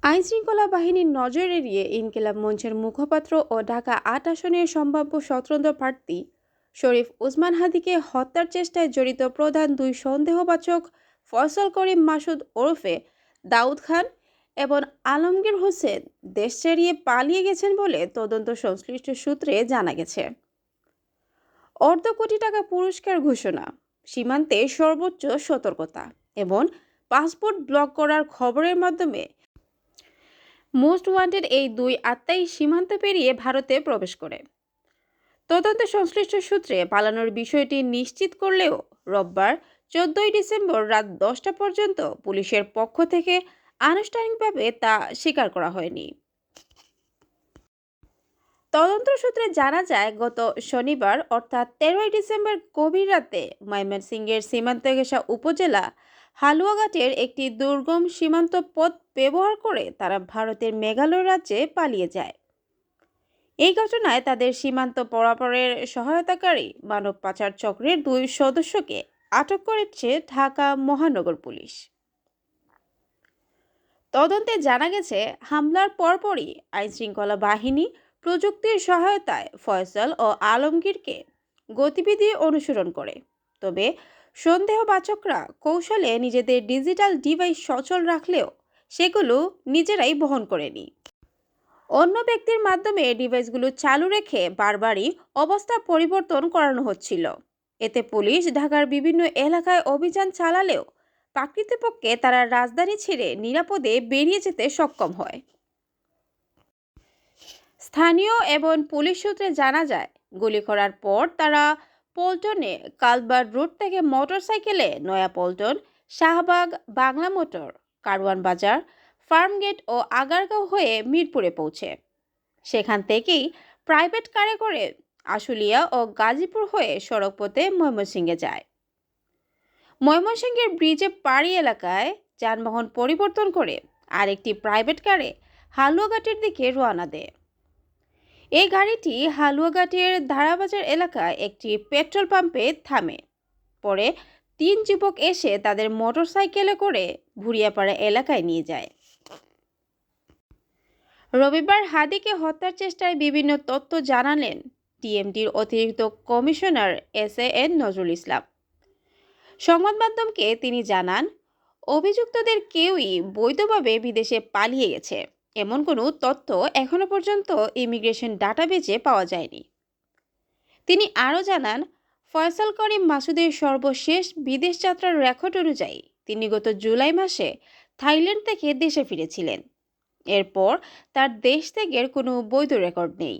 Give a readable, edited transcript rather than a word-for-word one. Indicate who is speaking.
Speaker 1: আইনশৃঙ্খলা বাহিনীর নজর এড়িয়ে ইনকিলাব মঞ্চের মুখপাত্র ও ঢাকা-৮ আসনের সম্ভাব্য স্বতন্ত্র প্রার্থী শরীফ ওসমান হাদিকে হত্যার চেষ্টায় জড়িত প্রধান দুই সন্দেহবাচক ফয়সাল করিম মাসুদ ওরফে দাউদ খান এবং আলমগীর হোসেন দেশ ছাড়িয়ে পালিয়ে গেছেন বলে তদন্ত সংশ্লিষ্ট সূত্রে জানা গেছে। অর্ধ কোটি টাকা পুরস্কার ঘোষণা, সীমান্তে সর্বোচ্চ সতর্কতা এবং পাসপোর্ট ব্লক করার খবরের মাধ্যমে মোস্ট ওয়ান্টেড এই দুই আত্মাই সীমান্ত পেরিয়ে ভারতে প্রবেশ করে। তদন্ত সংশ্লিষ্ট সূত্রে পালানোর বিষয়টি নিশ্চিত করলেও রোববার 14 ডিসেম্বর রাত 10টা পর্যন্ত পুলিশের পক্ষ থেকে আনুষ্ঠানিকভাবে তা স্বীকার করা হয়নি। তদন্ত সূত্রে জানা যায়, গত শনিবার অর্থাৎ 13 ডিসেম্বর গভীর রাতে ময়মনসিংহের সীমান্ত ঘেঁষা উপজেলা হালুয়াঘাটের একটি দুর্গম সীমান্ত পথ ব্যবহার করে তারা ভারতের মেঘালয় রাজ্যে পালিয়ে যায়। এই ঘটনায় তাদের সীমান্ত পারাপারের সহায়তাকারী মানব পাচার চক্রের দুই সদস্যকে আটক করেছে ঢাকা মহানগর পুলিশ। তদন্তে জানা গেছে, হামলার পরপরই আইনশৃঙ্খলা বাহিনী প্রযুক্তির সহায়তায় ফয়সাল ও আলমগীরকে গতিবিধি অনুসরণ করে। তবে সন্দেহবাচকরা কৌশলে নিজেদের ডিজিটাল ডিভাইস সচল রাখলেও সেগুলো নিজেরাই বহন করেনি। অন্য ব্যক্তির মাধ্যমে ডিভাইসগুলো চালু রেখে বারবারই অবস্থা পরিবর্তন করানো হচ্ছিল। এতে পুলিশ ঢাকার বিভিন্ন এলাকায় অভিযান চালালেও প্রকৃতপক্ষে তারা রাজধানী ছেড়ে নিরাপদে বেরিয়ে যেতে সক্ষম হয়। স্থানীয় এবং পুলিশ সূত্রে জানা যায়, গুলি করার পর তারা পল্টনে কালবার রোড থেকে মোটরসাইকেলে নয়াপল্টন, শাহবাগ, বাংলা মোটর, কারওয়ান বাজার, ফার্মগেট ও আগারগাঁও হয়ে মিরপুরে পৌঁছে সেখান থেকেই প্রাইভেট কারে করে আশুলিয়া ও গাজীপুর হয়ে সড়কপথে ময়মনসিংহে যায়। ময়মনসিংহের ব্রিজে পাড়ি এলাকায় যানবাহন পরিবর্তন করে আরেকটি প্রাইভেট কারে হালুয়াঘাটের দিকে রওনা দেয়। এই গাড়িটি হালুয়াঘাটের ধারাবাজার এলাকায় একটি পেট্রোল পাম্পে থামে। পরে তিন যুবক এসে তাদের মোটরসাইকেলে করে ভুরিয়াপাড়া এলাকায় নিয়ে যায়। রবিবার হাদিকে হত্যার চেষ্টায় বিভিন্ন তথ্য জানালেন ডিএমডির অতিরিক্ত কমিশনার এসএএন নজরুল ইসলাম। সংবাদ মাধ্যমকে তিনি জানান, অভিযুক্তদের কেউই বৈধভাবে বিদেশে পালিয়ে গেছে এমন কোনো তথ্য এখনো পর্যন্ত ইমিগ্রেশন ডাটাবেজে পাওয়া যায়নি। তিনি আরও জানান, ফয়সাল করিম মাসুদের সর্বশেষ বিদেশ যাত্রার রেকর্ড অনুযায়ী তিনি গত জুলাই মাসে থাইল্যান্ড থেকে দেশে ফিরেছিলেন। এরপর তার দেশ ত্যাগের কোনো বৈধ রেকর্ড নেই।